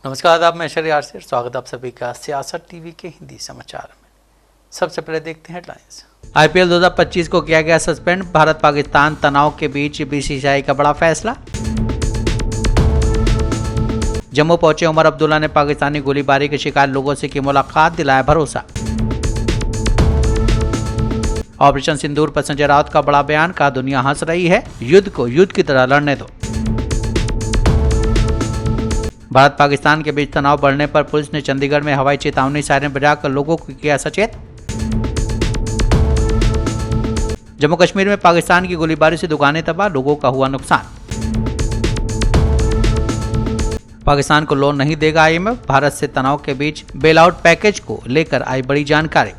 नमस्कार आदाब, मैं शहरियार से स्वागत आप सभी का सियासत टीवी के हिंदी समाचार में। सबसे पहले देखते हैं हेडलाइंस। आईपीएल 2025 को किया गया सस्पेंड, भारत पाकिस्तान तनाव के बीच बीसीसीआई का बड़ा फैसला। जम्मू पहुंचे उमर अब्दुल्ला ने पाकिस्तानी गोलीबारी के शिकार लोगों से की मुलाकात, दिलाया भरोसा। ऑपरेशन सिंदूर पर संजय राउत का बड़ा बयान, कहा दुनिया हंस रही है, युद्ध को युद्ध की तरह लड़ने दो। भारत पाकिस्तान के बीच तनाव बढ़ने पर पुलिस ने चंडीगढ़ में हवाई चेतावनी सायरन बजाकर लोगों को किया सचेत। जम्मू कश्मीर में पाकिस्तान की गोलीबारी से दुकानें तबाह, लोगों का हुआ नुकसान। पाकिस्तान को लोन नहीं देगा आईएमएफ, भारत से तनाव के बीच बेल आउट पैकेज को लेकर आई बड़ी जानकारी।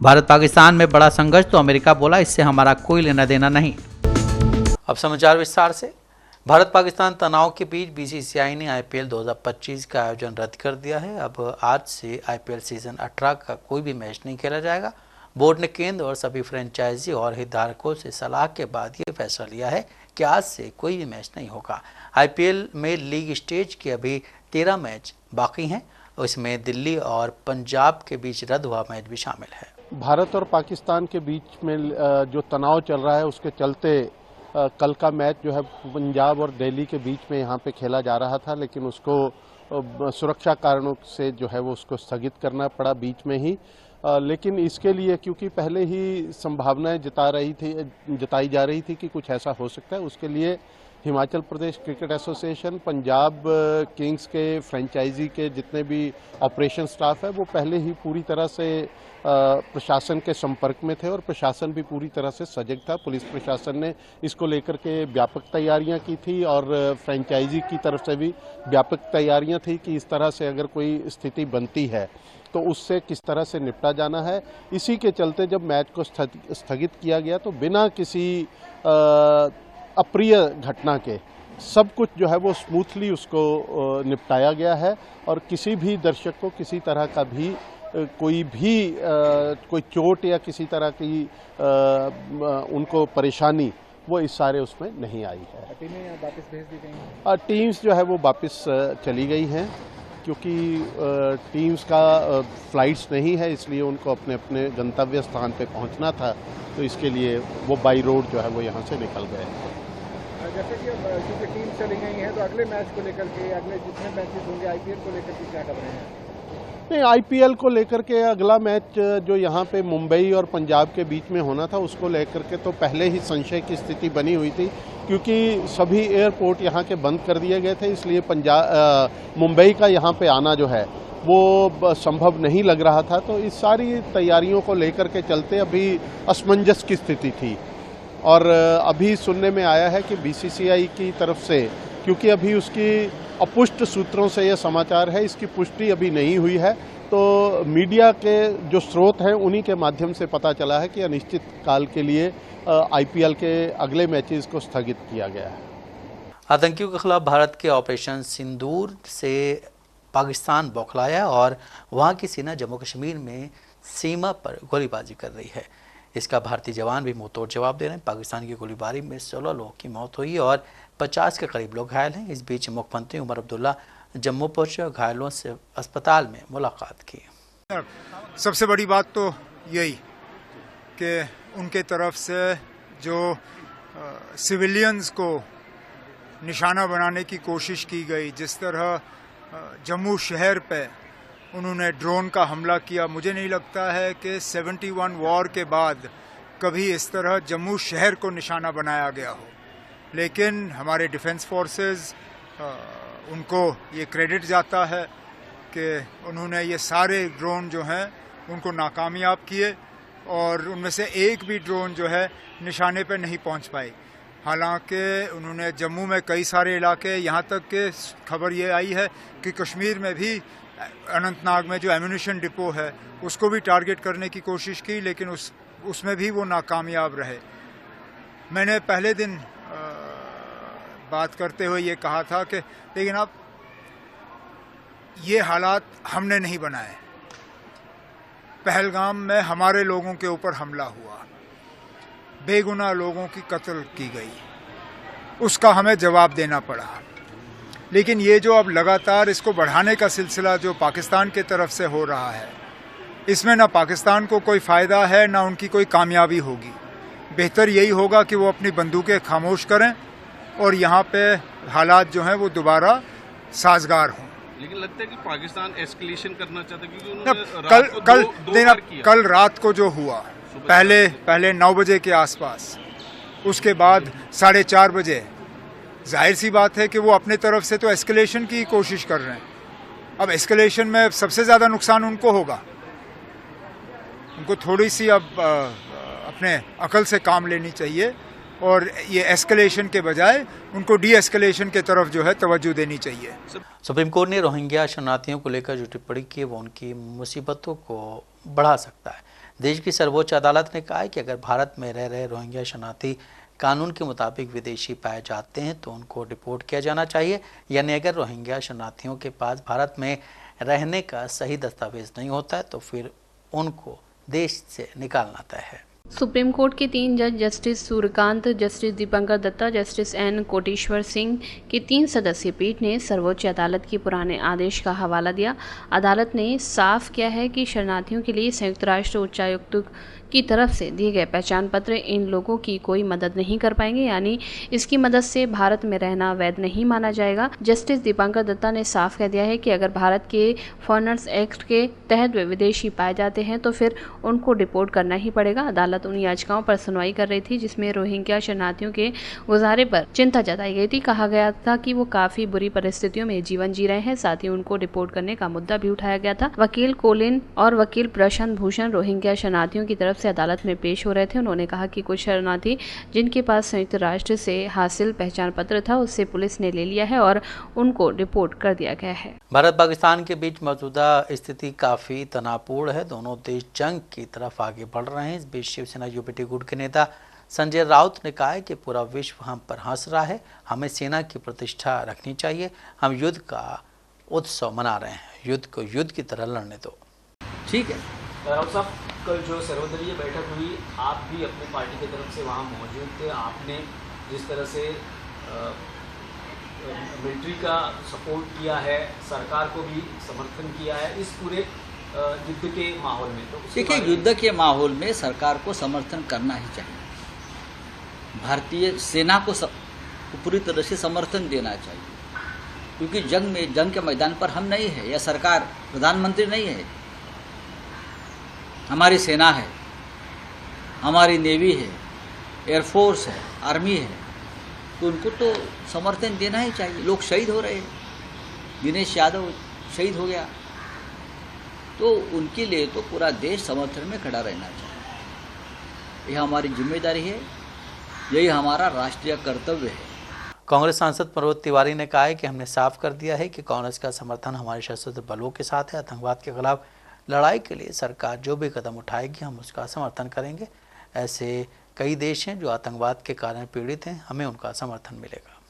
भारत पाकिस्तान में बड़ा संघर्ष तो अमेरिका बोला इससे हमारा कोई लेना देना नहीं। अब समाचार विस्तार से। भारत पाकिस्तान तनाव के बीच बीसीसीआई ने आईपीएल 2025 का आयोजन रद्द कर दिया है। अब आज से आईपीएल सीजन 18 का कोई भी मैच नहीं खेला जाएगा। बोर्ड ने केंद्र और सभी फ्रेंचाइजी और हितधारकों से सलाह के बाद ये फैसला लिया है कि आज से कोई भी मैच नहीं होगा। आईपीएल में लीग स्टेज के अभी 13 मैच बाकी हैं, इसमें दिल्ली और पंजाब के बीच रद्द हुआ मैच भी शामिल है। भारत और पाकिस्तान के बीच में जो तनाव चल रहा है उसके चलते कल का मैच जो है पंजाब और दिल्ली के बीच में यहाँ पे खेला जा रहा था, लेकिन उसको सुरक्षा कारणों से जो है वो उसको स्थगित करना पड़ा बीच में ही। लेकिन इसके लिए क्योंकि पहले ही संभावनाएं जताई जा रही थी कि कुछ ऐसा हो सकता है, उसके लिए Himachal Pradesh cricket association, Punjab Kings के फ्रेंचाइजी के जितने भी ऑपरेशन स्टाफ है वो पहले ही पूरी तरह से प्रशासन के संपर्क में थे और प्रशासन भी पूरी तरह से सजग था। पुलिस प्रशासन ने इसको लेकर के व्यापक तैयारियां की थी और फ्रेंचाइजी की तरफ से भी व्यापक तैयारियां थी कि इस तरह से अगर कोई स्थिति बनती है तो उससे किस तरह से निपटा जाना है। इसी के चलते जब मैच को स्थगित किया गया तो बिना किसी अप्रिय घटना के सब कुछ जो है वो स्मूथली उसको निपटाया गया है और किसी भी दर्शक को किसी तरह का भी कोई चोट या किसी तरह की उनको परेशानी वो इस सारे उसमें नहीं आई है। टीमें वापस भेज दी गई, टीम्स जो है वो वापस चली गई हैं क्योंकि टीम्स का फ्लाइट्स नहीं है, इसलिए उनको अपने अपने गंतव्य स्थान पे पहुंचना था, तो इसके लिए वो बाई रोड जो है वो यहाँ से निकल गए। जैसे कि अब क्योंकि टीम चली गई हैं तो अगले मैच को लेकर के, अगले जितने मैचेस होंगे आईपीएल को लेकर के क्या खबरें हैं? नहीं, आईपीएल को लेकर के अगला मैच जो यहाँ पे मुंबई और पंजाब के बीच में होना था उसको लेकर के तो पहले ही संशय की स्थिति बनी हुई थी क्योंकि सभी एयरपोर्ट यहाँ के बंद कर दिए गए थे, इसलिए मुंबई का यहाँ पे आना जो है वो संभव नहीं लग रहा था। तो इस सारी तैयारियों को लेकर के चलते अभी असमंजस की स्थिति थी और अभी सुनने में आया है कि बीसीसीआई की तरफ से, क्योंकि अभी उसकी अपुष्ट सूत्रों से यह समाचार है, इसकी पुष्टि अभी नहीं हुई है, तो मीडिया के जो स्रोत हैं उन्हीं के माध्यम से पता चला है कि अनिश्चित काल के लिए आईपीएल के अगले मैचेस को स्थगित किया गया है। आतंकियों के खिलाफ भारत के ऑपरेशन सिंदूर से पाकिस्तान बौखलाया और वहां की सेना जम्मू कश्मीर में सीमा पर गोलीबारी कर रही है। इसका भारतीय जवान भी मुंहतोड़ जवाब दे रहे हैं। पाकिस्तान की गोलीबारी में 16 लोगों की मौत हुई और 50 के करीब लोग घायल हैं। इस बीच मुख्यमंत्री उमर अब्दुल्ला जम्मू पहुंचे और घायलों से अस्पताल में मुलाकात की। सबसे बड़ी बात तो यही कि उनके तरफ से जो सिविलियंस को निशाना बनाने की कोशिश की गई, जिस तरह जम्मू शहर पे उन्होंने ड्रोन का हमला किया, मुझे नहीं लगता है कि 71 वॉर के बाद कभी इस तरह जम्मू शहर को निशाना बनाया गया हो। लेकिन हमारे डिफेंस फोर्सेस उनको ये क्रेडिट जाता है कि उन्होंने ये सारे ड्रोन जो हैं उनको नाकामयाब किए और उनमें से एक भी ड्रोन जो है निशाने पे नहीं पहुंच पाई। हालांकि उन्होंने जम्मू में कई सारे इलाके, यहाँ तक कि खबर ये आई है कि कश्मीर में भी अनंतनाग में जो एम्यूनिशन डिपो है उसको भी टारगेट करने की कोशिश की, लेकिन उसमें भी वो नाकामयाब रहे। मैंने पहले दिन बात करते हुए ये कहा था कि लेकिन अब ये हालात हमने नहीं बनाए। पहलगाम में हमारे लोगों के ऊपर हमला हुआ, बेगुनाह लोगों की कत्ल की गई, उसका हमें जवाब देना पड़ा। लेकिन ये जो अब लगातार इसको बढ़ाने का सिलसिला जो पाकिस्तान की तरफ से हो रहा है, इसमें ना पाकिस्तान को कोई फ़ायदा है ना उनकी कोई कामयाबी होगी। बेहतर यही होगा कि वो अपनी बंदूकें खामोश करें और यहाँ पे हालात जो हैं वो दोबारा साजगार हों। लेकिन लगता है कि पाकिस्तान एस्केलेशन करना चाहता है, क्योंकि उन्होंने कल रात को जो हुआ, पहले 9 बजे के आसपास, उसके बाद 4:30 बजे, जाहिर सी बात है कि वो अपने तरफ से तो एस्केलेशन की कोशिश कर रहे हैं। अब एस्केलेशन में सबसे ज़्यादा नुकसान उनको होगा। उनको थोड़ी सी अब अपने अकल से काम लेनी चाहिए और ये एस्केलेशन के बजाय उनको डी एस्केलेशन के तरफ जो है तवज्जो देनी चाहिए। सुप्रीम कोर्ट ने रोहिंग्या शरणार्थियों को लेकर जो टिप्पणी की वो उनकी मुसीबतों को बढ़ा सकता है। देश की सर्वोच्च अदालत ने कहा है कि अगर भारत में रह रहे रोहिंग्या शरणार्थी कानून के मुताबिक विदेशी पाए जाते हैं तो उनको डिपोर्ट किया जाना चाहिए, यानी अगर रोहिंग्या शरणार्थियों के पास भारत में रहने का सही दस्तावेज नहीं होता है तो फिर उनको देश से निकालना तय है। सुप्रीम कोर्ट के 3 जज justice Suryakant, justice Dipankar Datta, justice N Koteshwar Singh की 3 सदस्यीय पीठ ने सर्वोच्च अदालत के पुराने आदेश का हवाला दिया। अदालत ने साफ किया है कि शरणार्थियों के लिए संयुक्त राष्ट्र उच्चायुक्त की तरफ से दिए गए पहचान पत्र इन लोगों की कोई मदद नहीं कर पाएंगे, यानी इसकी मदद से भारत में रहना वैध नहीं माना जाएगा। जस्टिस दीपंकर दत्ता ने साफ कह दिया है कि अगर भारत के फॉरेनर्स एक्ट के तहत वे विदेशी पाए जाते हैं तो फिर उनको डिपोर्ट करना ही पड़ेगा। अदालत उन याचिकाओं पर सुनवाई कर रही थी जिसमें रोहिंग्या शरणार्थियों के गुजारे पर चिंता जताई गई थी। कहा गया था कि वो काफी बुरी परिस्थितियों में जीवन जी रहे हैं, साथ ही उनको डिपोर्ट करने का मुद्दा भी उठाया गया था। वकील कोलिन और वकील प्रशांत भूषण रोहिंग्या शरणार्थियों की तरफ से अदालत में पेश हो रहे थे। उन्होंने कहा कि कुछ शरणार्थी जिनके पास संयुक्त राष्ट्र से हासिल पहचान पत्र था उससे पुलिस ने ले लिया है और उनको डिपोर्ट कर दिया गया है। भारत पाकिस्तान के बीच मौजूदा स्थिति काफी तनावपूर्ण है। दोनों देश जंग की तरफ आगे बढ़ रहे हैं। इस बीच शिवसेना यूपीटी गुट के नेता संजय राउत ने कहा है कि पूरा विश्व हम पर हंस रहा है, हमें सेना की प्रतिष्ठा रखनी चाहिए। हम युद्ध का उत्सव मना रहे हैं, युद्ध को युद्ध की तरह लड़ने दो। ठीक है राउत साहब, कल जो सर्वदलीय बैठक हुई, आप भी अपनी पार्टी की तरफ से वहाँ मौजूद थे। आपने जिस तरह से मिलिट्री का सपोर्ट किया है, सरकार को भी समर्थन किया है इस पूरे युद्ध के माहौल में, तो देखिए युद्ध के माहौल में सरकार को समर्थन करना ही चाहिए। भारतीय सेना को पूरी तरह से समर्थन देना चाहिए, क्योंकि जंग के मैदान पर हम नहीं है, या सरकार प्रधानमंत्री नहीं है, हमारी सेना है, हमारी नेवी है, एयरफोर्स है, आर्मी है, तो उनको तो समर्थन देना ही चाहिए। लोग शहीद हो रहे हैं, दिनेश यादव शहीद हो गया, तो उनके लिए तो पूरा देश समर्थन में खड़ा रहना चाहिए। यह हमारी जिम्मेदारी है, यही हमारा राष्ट्रीय कर्तव्य है। कांग्रेस सांसद मनोज तिवारी ने कहा है कि हमने साफ कर दिया है कि कांग्रेस का समर्थन हमारे सशस्त्र बलों के साथ है। आतंकवाद के खिलाफ लड़ाई के लिए सरकार जो भी कदम उठाएगी हम उसका समर्थन करेंगे। ऐसे कई देश हैं जो आतंकवाद के कारण पीड़ित हैं, हमें उनका समर्थन मिलेगा।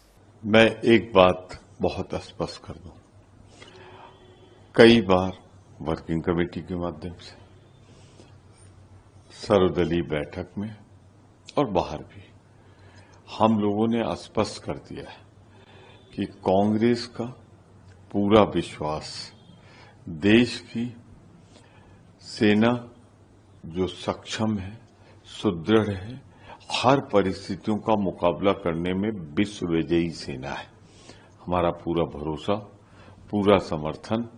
मैं एक बात बहुत स्पष्ट कर दूं, कई बार वर्किंग कमेटी के माध्यम से, सर्वदलीय बैठक में और बाहर भी हम लोगों ने स्पष्ट कर दिया है कि कांग्रेस का पूरा विश्वास देश की सेना जो सक्षम है, सुदृढ़ है, हर परिस्थितियों का मुकाबला करने में विश्व विजयी सेना है। हमारा पूरा भरोसा, पूरा समर्थन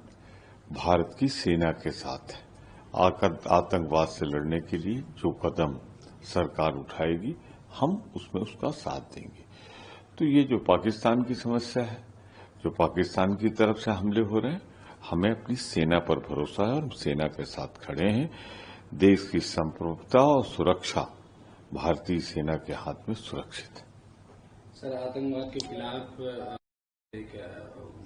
भारत की सेना के साथ है। आतंकवाद से लड़ने के लिए जो कदम सरकार उठाएगी हम उसमें उसका साथ देंगे। तो ये जो पाकिस्तान की समस्या है, जो पाकिस्तान की तरफ से हमले हो रहे हैं, हमें अपनी सेना पर भरोसा है और हम सेना के साथ खड़े हैं। देश की संप्रभुता और सुरक्षा भारतीय सेना के हाथ में सुरक्षित है। सर, आतंकवाद के खिलाफ एक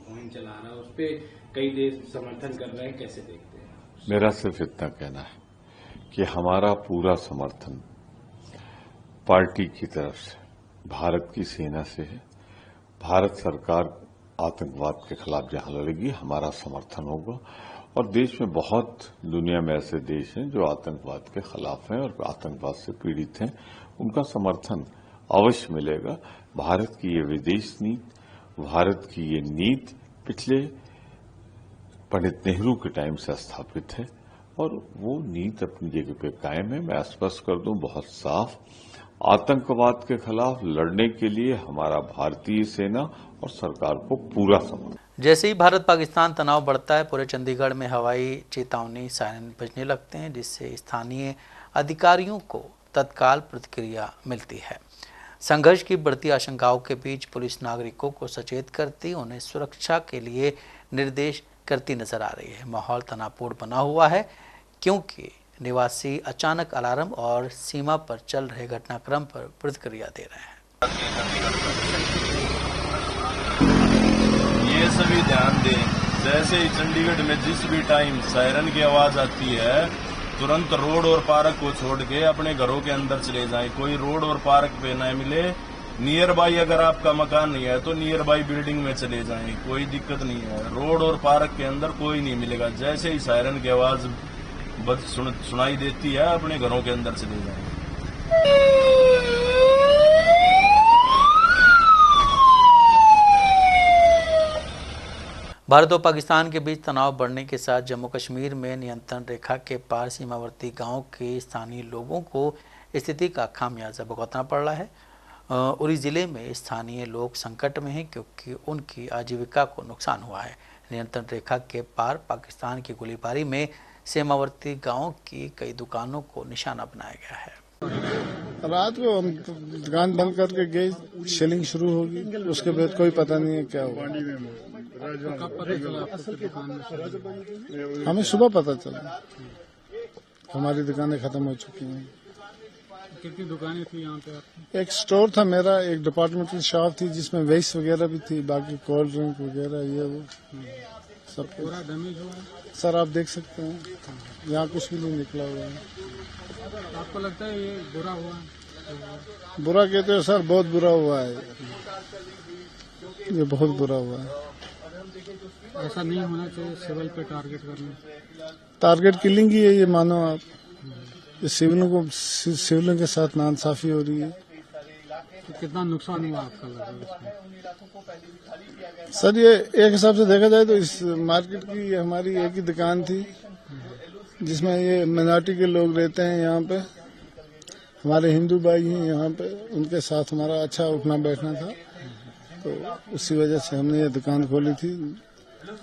मुहिम चलाना, उस पर कई देश समर्थन कर रहे हैं, कैसे देखते हैं? मेरा सिर्फ इतना कहना है कि हमारा पूरा समर्थन पार्टी की तरफ से, भारत की सेना से है। भारत सरकार आतंकवाद के खिलाफ जहां लड़ेगी हमारा समर्थन होगा, और देश में बहुत, दुनिया में ऐसे देश हैं जो आतंकवाद के खिलाफ हैं और आतंकवाद से पीड़ित हैं, उनका समर्थन अवश्य मिलेगा। भारत की ये विदेश नीति भारत की ये नीति पिछले पंडित नेहरू के टाइम से स्थापित है और वो नीति अपनी जगह पे कायम है। मैं स्पष्ट कर दूं, बहुत साफ, आतंकवाद के खिलाफ लड़ने के लिए हमारा भारतीय सेना और सरकार को पूरा समर्थन। जैसे ही भारत पाकिस्तान तनाव बढ़ता है, पूरे चंडीगढ़ में हवाई चेतावनी सायरन बजने लगते हैं, जिससे स्थानीय अधिकारियों को तत्काल प्रतिक्रिया मिलती है। संघर्ष की बढ़ती आशंकाओं के बीच पुलिस नागरिकों को सचेत करती, उन्हें सुरक्षा के लिए निर्देश करती नजर आ रही है। माहौल तनावपूर्ण बना हुआ है क्योंकि निवासी अचानक अलार्म और सीमा पर चल रहे घटनाक्रम पर प्रतिक्रिया दे रहे हैं। ये सभी ध्यान दें, जैसे ही चंडीगढ़ में जिस भी टाइम सायरन की आवाज आती है, तुरंत रोड और पार्क को छोड़ के अपने घरों के अंदर चले जाएं। कोई रोड और पार्क पे न मिले, नियर बाई अगर आपका मकान नहीं है तो नियर बाई बिल्डिंग में चले जाएं, कोई दिक्कत नहीं है। रोड और पार्क के अंदर कोई नहीं मिलेगा। जैसे ही सायरन की आवाज सुनाई देती है, अपने घरों के अंदर चले जाएं। भारत और पाकिस्तान के बीच तनाव बढ़ने के साथ जम्मू कश्मीर में नियंत्रण रेखा के पार सीमावर्ती गांवों के स्थानीय लोगों को स्थिति का खामियाजा भुगतना पड़ रहा है। उरी जिले में स्थानीय लोग संकट में हैं क्योंकि उनकी आजीविका को नुकसान हुआ है। नियंत्रण रेखा के पार पाकिस्तान की गोलीबारी में सीमावर्ती गांवों की कई दुकानों को निशाना बनाया गया है। रात को हम दुकान बंद करके गए, शेलिंग शुरू होगी, उसके बाद कोई पता नहीं है क्या हुआ। हमें सुबह पता चला हमारी दुकानें खत्म हो चुकी हैं। कितनी दुकानें थी यहाँ पे? एक स्टोर था मेरा, एक डिपार्टमेंटल शॉप थी जिसमें वेस्ट वगैरह भी थी, बाकी कोल्ड ड्रिंक वगैरह ये वो सब पूरा डैमेज हुआ है। सर आप देख सकते हैं, यहाँ कुछ भी नहीं निकला हुआ है। आपको लगता है ये बुरा हुआ है? बुरा कहते हो सर, बहुत बुरा हुआ है, ये बहुत बुरा हुआ है। ऐसा नहीं होना चाहिए, सिविल पे टारगेट करना। टारगेट किलिंग ही है ये, मानो आप। सिविलों के साथ नाइंसाफी हो रही है। तो कितना नुकसान हुआ आपका लगता है? सर ये एक हिसाब से देखा जाए तो इस मार्केट की हमारी एक ही दुकान थी जिसमें ये मिनाटी के लोग रहते हैं। यहाँ पे हमारे हिंदू भाई हैं यहाँ पे, उनके साथ हमारा अच्छा उठना बैठना था, तो उसी वजह से हमने ये दुकान खोली थी।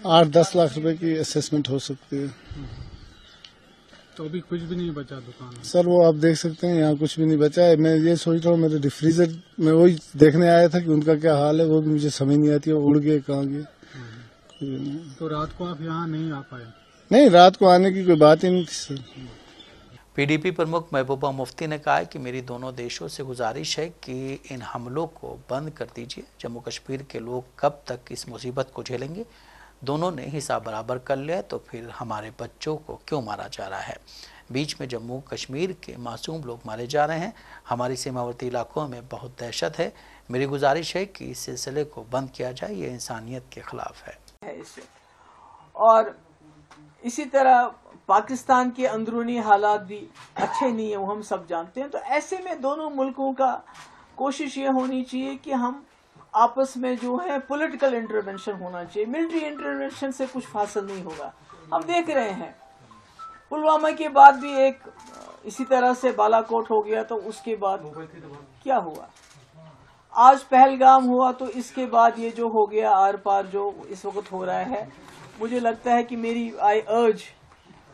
8-10 लाख रुपए की असेसमेंट हो सकती है। तो अभी कुछ भी नहीं बचा दुकान? सर वो आप देख सकते हैं, यहाँ कुछ भी नहीं बचा है। मैं ये सोच रहा हूँ, मेरे डिफ्रीजर में वही देखने आया था कि उनका क्या हाल है, वो भी मुझे समझ नहीं आती है, उड़ गए कहाँ गए। तो रात को आप यहाँ नहीं आ पाए? नहीं, रात को आने की कोई बात ही नहीं थी सर। पीडीपी प्रमुख महबूबा मुफ्ती ने कहा है कि मेरी दोनों देशों से गुजारिश है कि इन हमलों को बंद कर दीजिए। जम्मू कश्मीर के लोग कब तक इस मुसीबत को झेलेंगे? दोनों ने हिसाब बराबर कर लिया तो फिर हमारे बच्चों को क्यों मारा जा रहा है? बीच में जम्मू कश्मीर के मासूम लोग मारे जा रहे हैं। हमारी सीमावर्ती इलाकों में बहुत दहशत है। मेरी गुजारिश है कि इस सिलसिले को बंद किया जाए, ये इंसानियत के खिलाफ है। और इसी तरह पाकिस्तान के अंदरूनी हालात भी अच्छे नहीं है, वो हम सब जानते हैं। तो ऐसे में दोनों मुल्कों का कोशिश ये होनी चाहिए कि हम आपस में जो है पॉलिटिकल इंटरवेंशन होना चाहिए। मिलिट्री इंटरवेंशन से कुछ हासिल नहीं होगा। हम देख रहे हैं पुलवामा के बाद भी एक इसी तरह से बालाकोट हो गया, तो उसके बाद क्या हुआ? आज पहलगाम हुआ, तो इसके बाद ये जो हो गया आर पार जो इस वक्त हो रहा है, मुझे लगता है कि मेरी आई अर्ज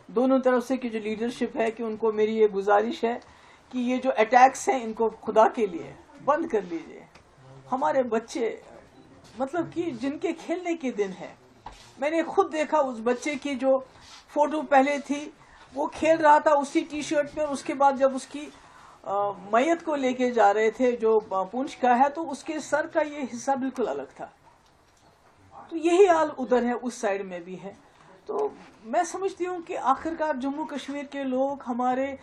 दोनों तरफ से की जो लीडरशिप है कि उनको मेरी ये गुजारिश है कि ये जो अटैक्स हैं इनको खुदा के लिए बंद कर लीजिए। हमारे बच्चे मतलब कि जिनके खेलने के दिन है, मैंने खुद देखा उस बच्चे की जो फोटो पहले थी, वो खेल रहा था उसी टी शर्ट में, उसके बाद जब उसकी मैयत को लेके जा रहे थे जो पुंछ का है, तो उसके सर का ये हिस्सा बिल्कुल अलग था। तो यही हाल उधर है, उस साइड में भी है। तो मैं समझती हूँ कि आखिरकार जम्मू कश्मीर के लोग, हमारे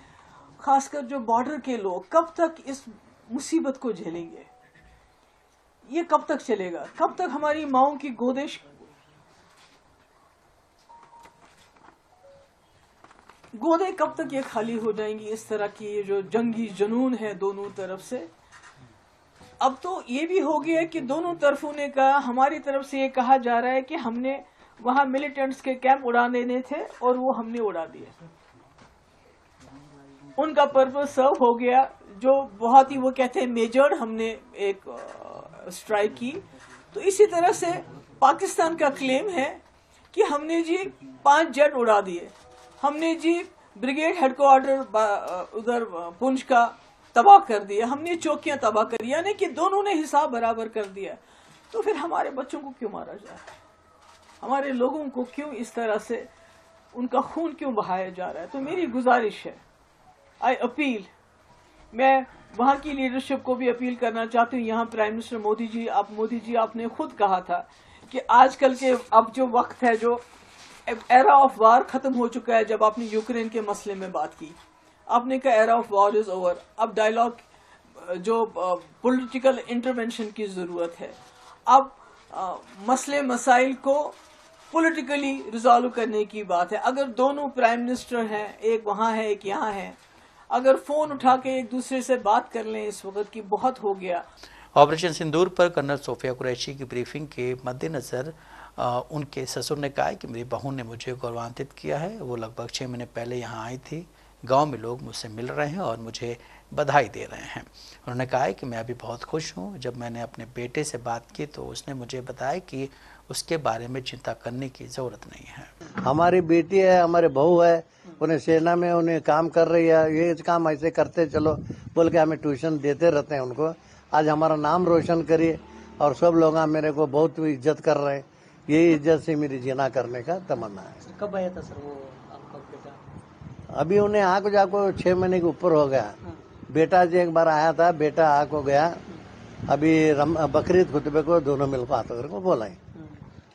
खासकर जो बॉर्डर के लोग, कब तक इस मुसीबत को झेलेंगे? ये कब तक चलेगा? कब तक हमारी माओं की गोदे कब तक ये खाली हो जाएंगी? इस तरह की ये जो जंगी जुनून है दोनों तरफ से, अब तो ये भी हो गया कि दोनों तरफों ने कहा, हमारी तरफ से ये कहा जा रहा है कि हमने वहां मिलिटेंट्स के कैंप उड़ा देने थे और वो हमने उड़ा दिए, उनका पर्पस सर्व हो गया। जो बहुत ही वो कहते हैं मेजर्ड हमने एक स्ट्राइक की। तो इसी तरह से पाकिस्तान का क्लेम है कि हमने जी 5 जेट उड़ा दिए, हमने जी ब्रिगेड हेडक्वार्टर उधर पुंछ का तबाह कर दिया, हमने चौकियां तबाह करी, यानी कि दोनों ने हिसाब बराबर कर दिया। तो फिर हमारे बच्चों को क्यों मारा जा रहा है, हमारे लोगों को क्यों इस तरह से उनका खून क्यों बहाया जा रहा है। तो मेरी गुजारिश है, आई अपील, मैं वहां की लीडरशिप को भी अपील करना चाहती हूँ। यहाँ प्राइम मिनिस्टर मोदी जी आपने खुद कहा था कि आजकल के अब जो वक्त है, जो एरा ऑफ वार खत्म हो चुका है। जब आपने यूक्रेन के मसले में बात की, आपने कहा era of war is over, अब डायलॉग जो पॉलिटिकल इंटरवेंशन की जरूरत है। अब मसले मसाइल को पॉलिटिकली रिजॉल्व करने की बात है। अगर दोनों प्राइम मिनिस्टर हैं, एक वहां है एक यहाँ है, अगर फोन उठा के एक दूसरे से बात कर लें, इस वक्त की बहुत हो गया। ऑपरेशन सिंदूर पर कर्नल सोफिया कुरैशी की ब्रीफिंग के मद्देनजर उनके ससुर ने कहा है कि मेरी बहू ने मुझे गौरवान्वित किया है। वो लगभग 6 महीने पहले यहाँ आई थी, गांव में लोग मुझसे मिल रहे हैं और मुझे बधाई दे रहे हैं। उन्होंने कहा है कि मैं अभी बहुत खुश हूँ। जब मैंने अपने बेटे से बात की तो उसने मुझे बताया कि उसके बारे में चिंता करने की ज़रूरत नहीं है। हमारी बेटी है, हमारे बहू है, उन्हें सेना में उन्हें काम कर रही है, ये काम ऐसे करते चलो बोल के हमें ट्यूशन देते रहते हैं उनको। आज हमारा नाम रोशन करिए और सब लोग मेरे को बहुत इज्जत कर रहे हैं। यही इज्जत से मेरी जीना करने का तमन्ना है। कब आया था सर वो आपका बेटा? अभी उन्हें आँख जाको 6 महीने के ऊपर हो गया। बेटा जी एक बार आया था, बेटा आँख हो गया। अभी बकरीद खुतबे को दोनों मिल पाते करके को बोला है।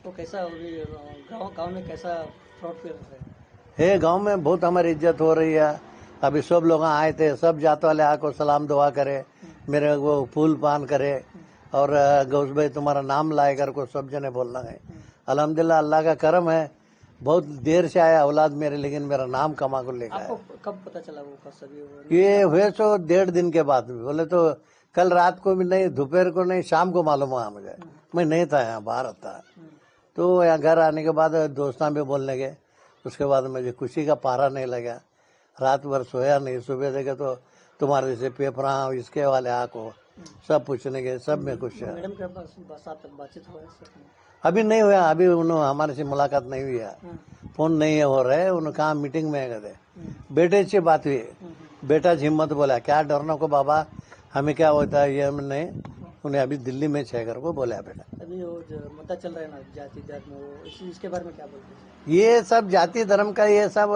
तो कैसा गाँव में कैसा फ्रॉड फील है? गांव में बहुत हमारी इज्जत हो रही है। अभी सब लोग आए थे, सब जात वाले आको सलाम दुआ करे, मेरे को फूल पान करे और गौस भाई तुम्हारा नाम लाए कर को सब जने बोलना है। अल्हम्दुलिल्लाह अल्लाह का करम है, बहुत देर से आया औलाद मेरे, लेकिन मेरा नाम कमा को लेकर। आपको कब पता चला वो सभी? ये हुए तो 1.5 दिन के बाद भी। बोले तो कल रात को भी नहीं, दोपहर को नहीं, शाम को मालूम हुआ मुझे। मैं नहीं था यहाँ, बाहर था। तो यहाँ घर आने के बाद दोस्तां भी बोलने गए। उसके बाद मुझे खुशी का पारा नहीं लगा, रात भर सोया नहीं। सुबह देखे तो तुम्हारे जैसे पेपर इसके वाले आको सब पूछने गए, सब में खुश है। मैडम के साथ बातचीत हुआ? अभी नहीं हुआ, अभी उन्होंने हमारे से मुलाकात नहीं हुई है, फोन नहीं हो रहे। उन्होंने कहा मीटिंग में गए थे। बेटे से बात हुई, बेटा हिम्मत बोला क्या डरना को बाबा, हमें क्या होता है ये हम नहीं। उन्हें अभी दिल्ली में छेकर को बोला बेटा। अभी वो जो मुद्दा चल रहा है ना जाति धर्म, इसके बारे में क्या बोलते हैं? ये सब जाति धर्म का ये सब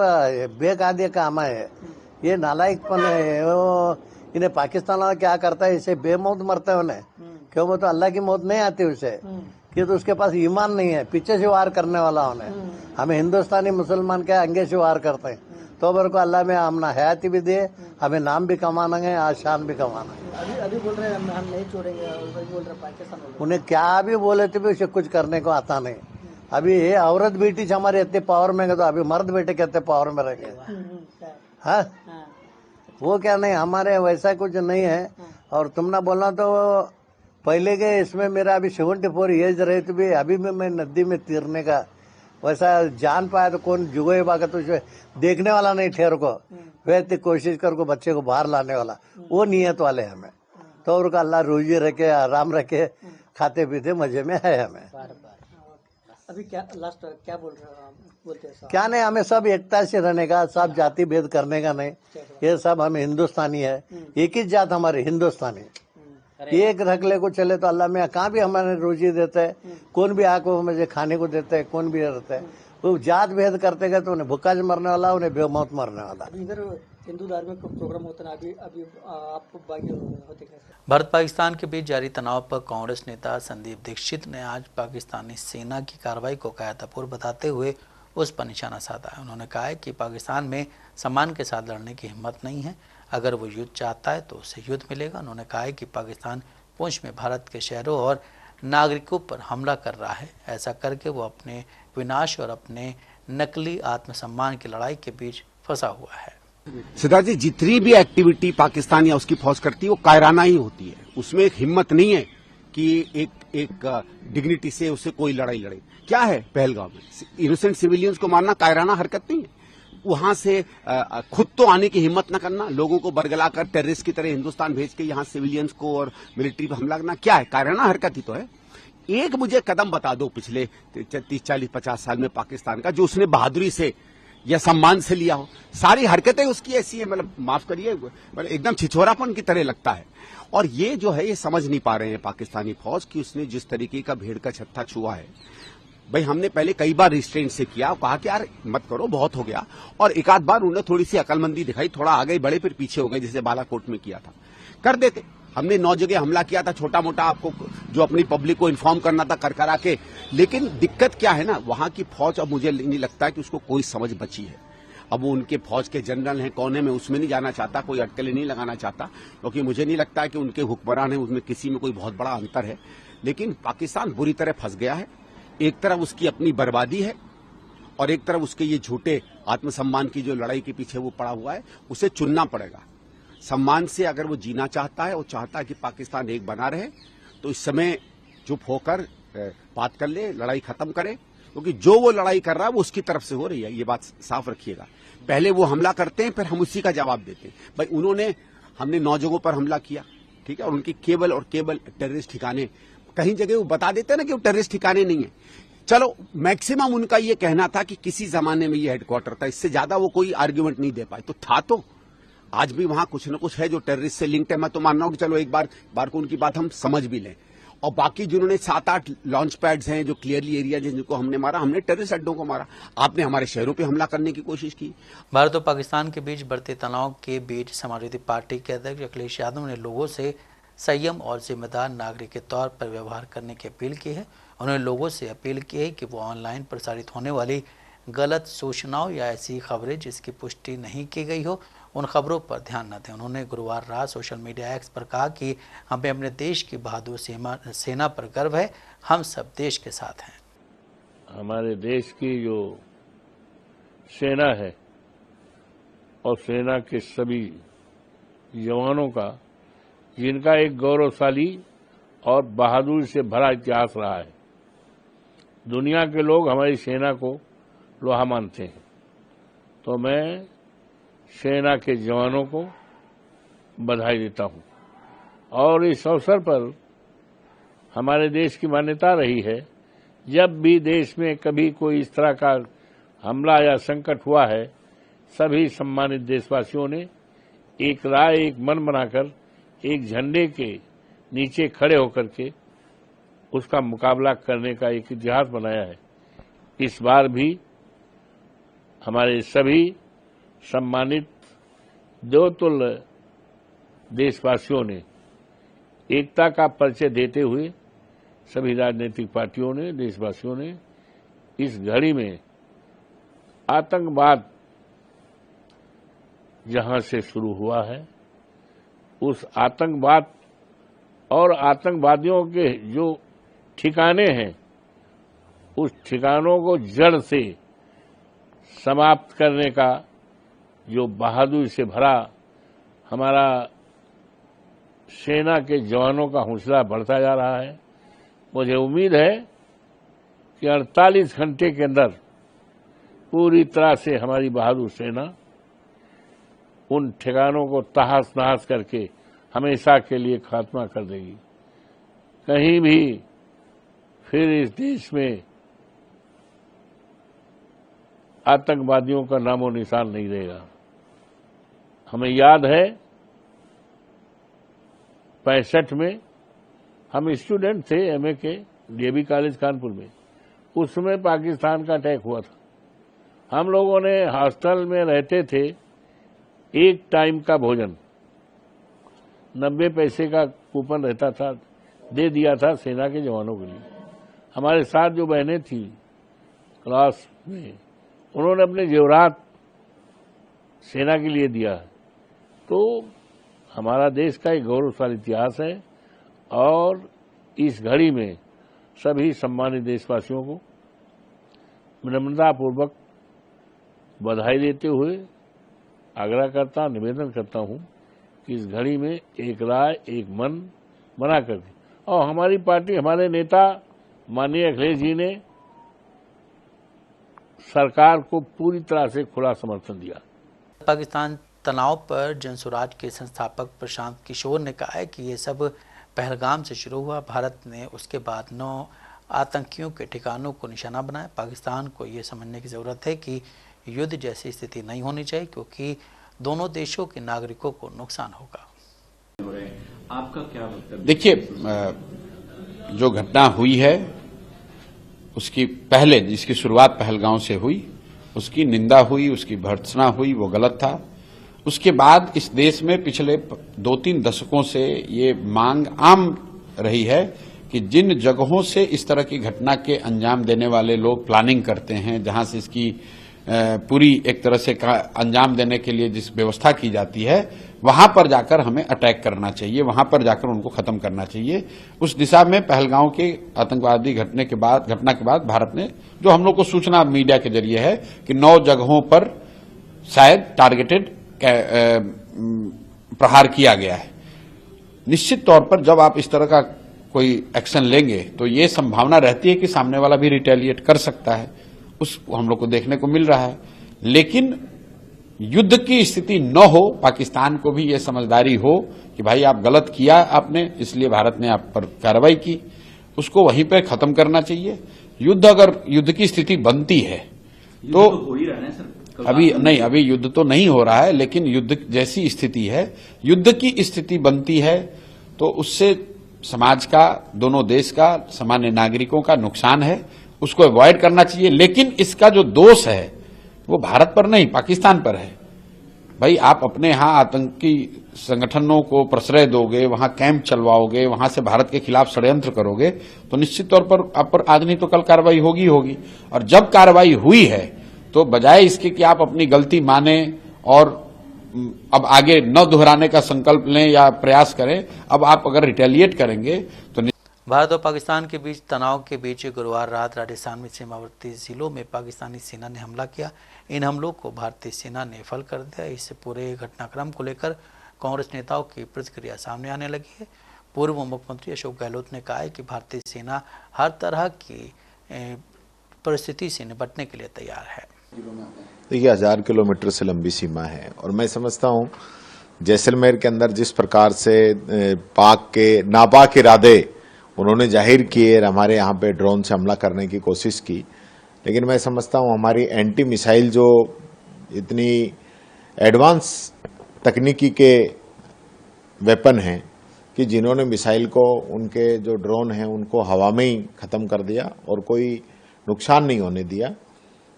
बेकायदे काम है, ये नालायकपन है। वो इन्हें पाकिस्तान वाला क्या करता है, इसे बेमौत मरते हैं उन्हें। क्यों? वो तो अल्लाह की मौत नहीं आती उसे, कि तो उसके पास ईमान नहीं है, पीछे से वार करने वाला उन्हें। हमें हिंदुस्तानी मुसलमान क्या अंगे से वार करते हैं। तो बर को अल्लाह में हमने हयाती भी दे, हमें नाम भी कमाना है, आशान भी कमाना है। अभी बोल रहे हैं हम नहीं छोड़ेंगे, बोल रहे पाकिस्तान। उन्हें क्या भी बोले थे भी उसे कुछ करने को आता नहीं। अभी ये औरत बेटी हमारे इतने पावर में गए, तो अभी मर्द बेटे कहते पावर में रहेंगे। हाँ, वो क्या नहीं, हमारे वैसा कुछ नहीं है। और तुम ना बोलना तो पहले के इसमें मेरा अभी 74 एज रहे, तो भी अभी भी मैं नदी में तीरने का वैसा जान पाया तो कौन जुगे बागा, तो देखने वाला नहीं ठहर को वैसे कोशिश कर को बच्चे को बाहर लाने वाला, वो नियत वाले हमें। तो उनका अल्लाह रोजी रखे, आराम रखे, खाते पीते मजे में है हमें। अभी क्या लास्ट क्या बोलते हैं? क्या नहीं, हमें सब एकता से रहने का, सब जाति भेद करने का नहीं। ये सब हमें हिंदुस्तानी है, एक ही जात हमारी हिंदुस्तानी। एक रखले को चले तो अल्लाह में कहाँ भी हमारे रोजी देते है, कौन भी आको मुझे खाने को देते है, कौन भी रहता है। वो जात भेद करते गए तो उन्हें भूखा मरने वाला, उन्हें बेमौत मरने वाला। इधर हिंदू धार्मिक प्रोग्राम होता है, अभी आपको बाकी होते कैसे? भारत पाकिस्तान के बीच जारी तनाव पर कांग्रेस नेता संदीप दीक्षित ने आज पाकिस्तानी सेना की कार्रवाई को कायरतापूर्ण बताते हुए उस पर निशाना साधा है। उन्होंने कहा है कि पाकिस्तान में सम्मान के साथ लड़ने की हिम्मत नहीं है, अगर वो युद्ध चाहता है तो उसे युद्ध मिलेगा। उन्होंने कहा है कि पाकिस्तान पुंछ में भारत के शहरों और नागरिकों पर हमला कर रहा है, ऐसा करके वो अपने विनाश और अपने नकली आत्मसम्मान की लड़ाई के बीच फंसा हुआ है। सिद्धार्थ जी, जितनी भी एक्टिविटी पाकिस्तान या उसकी फौज करती है वो कायराना ही होती है। उसमें एक हिम्मत नहीं है कि एक डिग्निटी से उससे कोई लड़ाई लड़े। क्या है पहलगाम में इनोसेंट सिविलियंस को मारना कायराना हरकत नहीं है। वहां से खुद तो आने की हिम्मत न करना, लोगों को बरगलाकर टेररिस्ट की तरह हिंदुस्तान भेज के यहां सिविलियंस को और मिलिट्री पर हमला करना क्या है, कायराना हरकत ही तो है। एक मुझे कदम बता दो पिछले 30-40-50 साल में पाकिस्तान का जो उसने बहादुरी से या सम्मान से लिया हो। सारी हरकतें उसकी ऐसी है, मतलब माफ करिए, एकदम छिछोरापन की तरह लगता है। और ये जो है ये समझ नहीं पा रहे हैं पाकिस्तानी फौज कि उसने जिस तरीके का भेड़ का छत्ता छुआ है। भाई हमने पहले कई बार रिस्ट्रेंट से किया, कहा कि यार मत करो, बहुत हो गया, और एक आध बार उन्होंने थोड़ी सी अकलमंदी दिखाई, थोड़ा आगे बढ़े फिर पीछे हो गए, जैसे बालाकोट में किया था। कर देते, हमने 9 जगह हमला किया था, छोटा मोटा आपको जो अपनी पब्लिक को इन्फॉर्म करना था कर करा के। लेकिन दिक्कत क्या है ना, वहां की फौज अब मुझे नहीं लगता है कि उसको कोई समझ बची है। अब वो उनके फौज के जनरल हैं, कौन है, मैं उसमें नहीं जाना चाहता, कोई अटकलें नहीं लगाना चाहता, क्योंकि मुझे नहीं लगता है कि उनके हुक्मरान हैं उसमें किसी में कोई बहुत बड़ा अंतर है। लेकिन पाकिस्तान बुरी तरह फंस गया है। एक तरफ उसकी अपनी बर्बादी है और एक तरफ उसके ये झूठे आत्मसम्मान की जो लड़ाई के पीछे वो पड़ा हुआ है, उसे चुनना पड़ेगा। सम्मान से अगर वो जीना चाहता है, वो चाहता है कि पाकिस्तान एक बना रहे, तो इस समय चुप होकर बात कर ले, लड़ाई खत्म करे, क्योंकि जो वो लड़ाई कर रहा है वो उसकी तरफ से हो रही है, ये बात साफ रखिएगा। पहले वो हमला करते हैं, फिर हम उसी का जवाब देते हैं। भाई हमने 9 जगहों पर हमला किया, ठीक है, और उनकी केवल टेररिस्ट ठिकाने, कहीं जगह वो बता देते हैं ना कि वो टेररिस्ट ठिकाने नहीं है। चलो मैक्सिमम उनका ये कहना था कि किसी जमाने में ये हेडक्वार्टर था, इससे ज्यादा वो कोई आर्ग्यूमेंट नहीं दे पाए। तो था तो आज भी वहां कुछ न कुछ है जो टेररिस्ट से लिंक्ड है। मैं तो मान रहा हूं कि चलो एक बार को उनकी बात हम समझ भी लें। और बाकी जिन्होंने 7-8 लॉन्च पैड्स हैं जो क्लियरली एरिया जिनको हमने मारा, हमने टेररिस्ट अड्डों को मारा। आपने हमारे शहरों पे हमला करने की कोशिश की। भारत और पाकिस्तान के बीच बढ़ते तनाव के बीच समाजवादी पार्टी के अध्यक्ष अखिलेश यादव ने लोगों से संयम और जिम्मेदार नागरिक के तौर पर व्यवहार करने की अपील की है। उन्होंने लोगों से अपील की है कि वो ऑनलाइन प्रसारित होने वाली गलत सूचनाओं या ऐसी खबरें जिसकी पुष्टि नहीं की गई हो, उन खबरों पर ध्यान न दें। उन्होंने गुरुवार रात सोशल मीडिया एक्स पर कहा कि हमें अपने देश की बहादुर सेना पर गर्व है, हम सब देश के साथ हैं। हमारे देश की जो सेना है और सेना के सभी जवानों का, जिनका एक गौरवशाली और बहादुरी से भरा इतिहास रहा है, दुनिया के लोग हमारी सेना को लोहा मानते हैं। तो मैं सेना के जवानों को बधाई देता हूं। और इस अवसर पर हमारे देश की मान्यता रही है, जब भी देश में कभी कोई इस तरह का हमला या संकट हुआ है, सभी सम्मानित देशवासियों ने एक राय, एक मन बनाकर, एक झंडे के नीचे खड़े होकर के उसका मुकाबला करने का एक इतिहास बनाया है। इस बार भी हमारे सभी सम्मानित देवतुल्य देशवासियों ने एकता का परिचय देते हुए, सभी राजनीतिक पार्टियों ने, देशवासियों ने इस घड़ी में आतंकवाद जहां से शुरू हुआ है, उस आतंकवाद और आतंकवादियों के जो ठिकाने हैं, उस ठिकानों को जड़ से समाप्त करने का जो बहादुरी से भरा हमारा सेना के जवानों का हौसला बढ़ता जा रहा है। मुझे उम्मीद है कि 48 घंटे के अंदर पूरी तरह से हमारी बहादुर सेना उन ठिकानों को तहस नहस करके हमेशा के लिए खात्मा कर देगी। कहीं भी फिर इस देश में आतंकवादियों का नामो निशान नहीं रहेगा। हमें याद है 65 में हम स्टूडेंट थे एमए के डीएवी कॉलेज कानपुर में, उस समय पाकिस्तान का अटैक हुआ था। हम लोगों ने हॉस्टल में रहते थे, एक टाइम का भोजन 90 पैसे का कूपन रहता था, दे दिया था सेना के जवानों के लिए। हमारे साथ जो बहनें थी क्लास में, उन्होंने अपने जेवरात सेना के लिए दिया है। तो हमारा देश का एक गौरवशाली इतिहास है और इस घड़ी में सभी सम्मानित देशवासियों को विनम्रतापूर्वक बधाई देते हुए आग्रह करता, निवेदन करता हूं कि इस घड़ी में एक राय, एक मन मना कर दी। और हमारी पार्टी, हमारे नेता माननीय अखिलेश जी ने सरकार को पूरी तरह से खुला समर्थन दिया। पाकिस्तान तनाव पर जनसुराज के संस्थापक प्रशांत किशोर ने कहा है कि ये सब पहलगाम से शुरू हुआ। भारत ने उसके बाद 9 आतंकियों के ठिकानों को निशाना बनाया। पाकिस्तान को ये समझने की ज़रूरत है कि युद्ध जैसी स्थिति नहीं होनी चाहिए, क्योंकि दोनों देशों के नागरिकों को नुकसान होगा। आपका क्या वक्तव्य? देखिए, जो घटना हुई है उसकी पहले जिसकी शुरुआत पहलगांव से हुई, उसकी निंदा हुई, उसकी भर्त्सना हुई, वो गलत था। उसके बाद इस देश में पिछले 2-3 दशकों से ये मांग आम रही है कि जिन जगहों से इस तरह की घटना के अंजाम देने वाले लोग प्लानिंग करते हैं, जहां से इसकी पूरी एक तरह से अंजाम देने के लिए जिस व्यवस्था की जाती है, वहां पर जाकर हमें अटैक करना चाहिए, वहां पर जाकर उनको खत्म करना चाहिए। उस दिशा में पहलगांव के आतंकवादी घटना के बाद भारत ने, जो हम लोग को सूचना मीडिया के जरिए है कि 9 जगहों पर शायद टारगेटेड प्रहार किया गया है। निश्चित तौर पर जब आप इस तरह का कोई एक्शन लेंगे तो ये संभावना रहती है कि सामने वाला भी रिटेलिएट कर सकता है, उस हम लोग को देखने को मिल रहा है। लेकिन युद्ध की स्थिति न हो, पाकिस्तान को भी ये समझदारी हो कि भाई आप गलत किया आपने, इसलिए भारत ने आप पर कार्रवाई की, उसको वहीं पर खत्म करना चाहिए। अगर युद्ध की स्थिति बनती है तो हो ही रहा है सर। अभी युद्ध तो नहीं हो रहा है, लेकिन युद्ध जैसी स्थिति है, युद्ध की स्थिति बनती है तो उससे समाज का, दोनों देश का, सामान्य नागरिकों का नुकसान है, उसको अवॉइड करना चाहिए। लेकिन इसका जो दोष है वो भारत पर नहीं, पाकिस्तान पर है। भाई आप अपने यहां आतंकी संगठनों को प्रश्रय दोगे, वहां कैंप चलवाओगे, वहां से भारत के खिलाफ षड्यंत्र करोगे तो निश्चित तौर पर आप पर आज नहीं तो कल कार्रवाई होगी। और जब कार्रवाई हुई है तो बजाय इसके कि आप अपनी गलती माने और अब आगे न दोहराने का संकल्प लें या प्रयास करें, अब आप अगर रिटेलिएट करेंगे तो। भारत और पाकिस्तान के बीच तनाव के बीच गुरुवार रात राजस्थान में सीमावर्ती जिलों में पाकिस्तानी सेना ने हमला किया। इन हमलों को भारतीय सेना ने विफल कर दिया। इस पूरे घटनाक्रम को लेकर कांग्रेस नेताओं की प्रतिक्रिया सामने आने लगी है। पूर्व मुख्यमंत्री अशोक गहलोत ने कहा है कि भारतीय सेना हर तरह की परिस्थिति से निपटने के लिए तैयार है। देखिए, 1000 किलोमीटर से लंबी सीमा है और मैं समझता हूं जैसलमेर के अंदर जिस प्रकार से पाक के नापाक इरादे उन्होंने जाहिर किए, हमारे यहाँ पे ड्रोन से हमला करने की कोशिश की, लेकिन मैं समझता हूँ हमारी एंटी मिसाइल जो इतनी एडवांस तकनीकी के वेपन हैं कि जिन्होंने मिसाइल को, उनके जो ड्रोन हैं उनको हवा में ही ख़त्म कर दिया और कोई नुकसान नहीं होने दिया।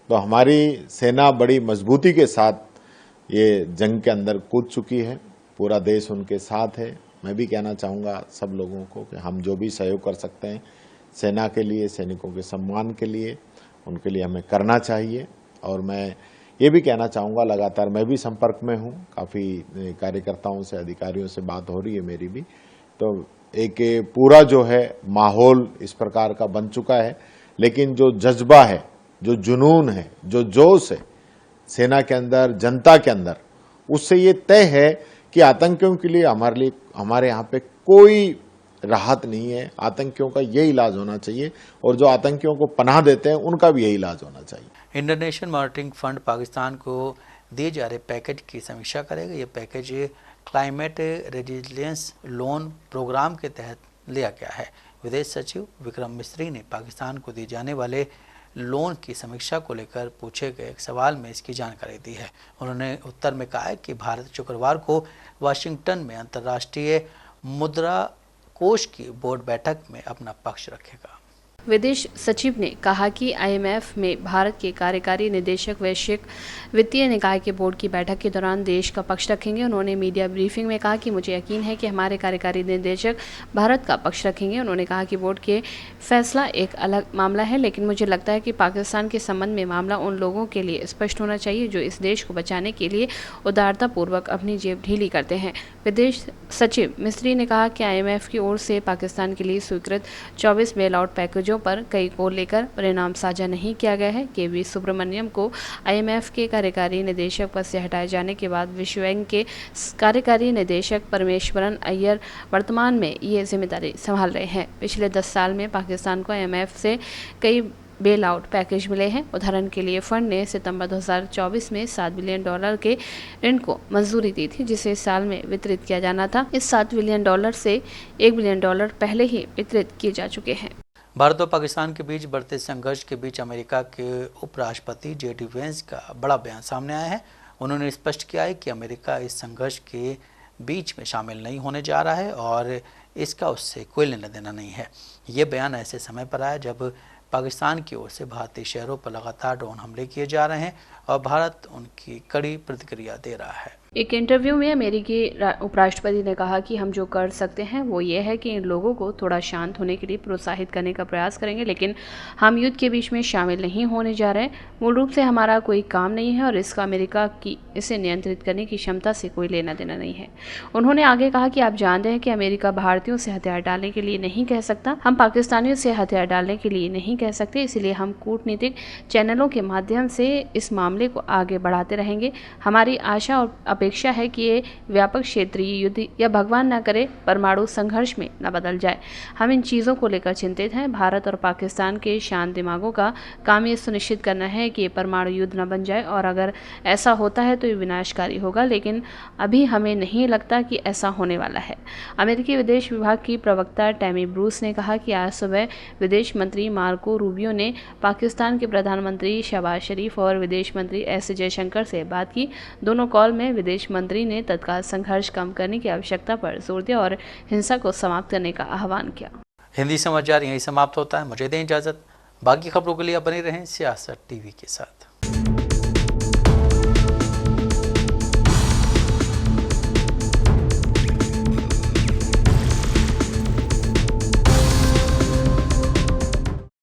तो हमारी सेना बड़ी मजबूती के साथ ये जंग के अंदर कूद चुकी है, पूरा देश उनके साथ है। मैं भी कहना चाहूँगा सब लोगों को कि हम जो भी सहयोग कर सकते हैं सेना के लिए, सैनिकों के सम्मान के लिए, उनके लिए हमें करना चाहिए। और मैं ये भी कहना चाहूँगा, लगातार मैं भी संपर्क में हूँ, काफ़ी कार्यकर्ताओं से, अधिकारियों से बात हो रही है मेरी भी, तो एक पूरा जो है माहौल इस प्रकार का बन चुका है। लेकिन जो जज्बा है, जो जुनून है, जो जोश है सेना के अंदर, जनता के अंदर, उससे ये तय है कि आतंकियों के लिए हमारे यहाँ पे कोई राहत नहीं है। आतंकियों का यही इलाज होना चाहिए और जो आतंकियों को पनाह देते हैं उनका भी यही इलाज होना चाहिए। इंटरनेशनल मॉनिटरिंग फंड पाकिस्तान को दिए जा रहे पैकेज की समीक्षा करेगा। ये package climate resilience loan program के तहत लिया गया है। विदेश सचिव विक्रम मिस्री ने पाकिस्तान को दिए जाने वाले लोन की समीक्षा को लेकर पूछे गए एक सवाल में इसकी जानकारी दी है। उन्होंने उत्तर में कहा है कि भारत शुक्रवार को वाशिंगटन में अंतर्राष्ट्रीय मुद्रा कोष की बोर्ड बैठक में अपना पक्ष रखेगा। विदेश सचिव ने कहा कि आईएमएफ में भारत के कार्यकारी निदेशक वैश्विक वित्तीय निकाय के बोर्ड की बैठक के दौरान देश का पक्ष रखेंगे। उन्होंने मीडिया ब्रीफिंग में कहा कि मुझे यकीन है कि हमारे कार्यकारी निदेशक भारत का पक्ष रखेंगे। उन्होंने कहा कि बोर्ड के फैसला एक अलग मामला है, लेकिन मुझे लगता है कि पाकिस्तान के संबंध में मामला उन लोगों के लिए स्पष्ट होना चाहिए जो इस देश को बचाने के लिए उदारतापूर्वक अपनी जेब ढीली करते हैं। विदेश सचिव मिस्री ने कहा कि आईएमएफ की ओर से पाकिस्तान के लिए स्वीकृत 24 बेल आउट पैकेजों मुद्दों पर कई को लेकर परिणाम साझा नहीं किया गया है। के.वी. सुब्रमण्यम को IMF के कार्यकारी निदेशक पद से हटाए जाने के बाद विश्व बैंक के कार्यकारी निदेशक परमेश्वरन अय्यर वर्तमान में ये जिम्मेदारी संभाल रहे हैं। पिछले 10 साल में पाकिस्तान को IMF से कई बेल आउट पैकेज मिले हैं। उदाहरण के लिए फंड ने सितंबर 2024 में $7 बिलियन के ऋण को मंजूरी दी थी, जिसे इस साल में वितरित किया जाना था। इस $7 बिलियन से $1 बिलियन पहले ही वितरित किए जा चुके हैं। भारत और पाकिस्तान के बीच बढ़ते संघर्ष के बीच अमेरिका के उपराष्ट्रपति JD वेंस का बड़ा बयान सामने आया है। उन्होंने स्पष्ट किया है कि अमेरिका इस संघर्ष के बीच में शामिल नहीं होने जा रहा है और इसका उससे कोई लेना देना नहीं है। ये बयान ऐसे समय पर आया जब पाकिस्तान की ओर से भारतीय शहरों पर लगातार ड्रोन हमले किए जा रहे हैं और भारत उनकी कड़ी प्रतिक्रिया दे रहा है। एक इंटरव्यू में अमेरिकी उपराष्ट्रपति ने कहा कि हम जो कर सकते हैं वो ये है कि इन लोगों को थोड़ा शांत होने के लिए प्रोत्साहित करने का प्रयास करेंगे, लेकिन हम युद्ध के बीच में शामिल नहीं होने जा रहे हैं। मूल रूप से हमारा कोई काम नहीं है और इसका अमेरिका की इसे नियंत्रित करने की क्षमता से कोई लेना देना नहीं है। उन्होंने आगे कहा कि आप जानते हैं कि अमेरिका भारतीयों से हथियार डालने के लिए नहीं कह सकता, हम पाकिस्तानियों से हथियार डालने के लिए नहीं कह सकते, इसलिए हम कूटनीतिक चैनलों के माध्यम से इस मामले को आगे बढ़ाते रहेंगे। हमारी आशा और अपेक्षा है कि ये व्यापक क्षेत्रीय युद्ध या भगवान न करे परमाणु संघर्ष में न बदल जाए। हम इन चीज़ों को लेकर चिंतित हैं। भारत और पाकिस्तान के शांत दिमागों का काम ये सुनिश्चित करना है कि ये परमाणु युद्ध न बन जाए और अगर ऐसा होता है तो ये विनाशकारी होगा, लेकिन अभी हमें नहीं लगता कि ऐसा होने वाला है। अमेरिकी विदेश विभाग की प्रवक्ता टैमी ब्रूस ने कहा कि आज सुबह विदेश मंत्री मार्को रूबियो ने पाकिस्तान के प्रधानमंत्री शहबाज शरीफ और विदेश मंत्री S जयशंकर से बात की। दोनों कॉल में विदेश मंत्री ने तत्काल संघर्ष कम करने की आवश्यकता पर जोर दिया और हिंसा को समाप्त करने का आह्वान किया। हिंदी समाचार यहीं समाप्त होता है। मुझे दें इजाजत। बाकी खबरों के लिए बने रहें सियासत टीवी के साथ।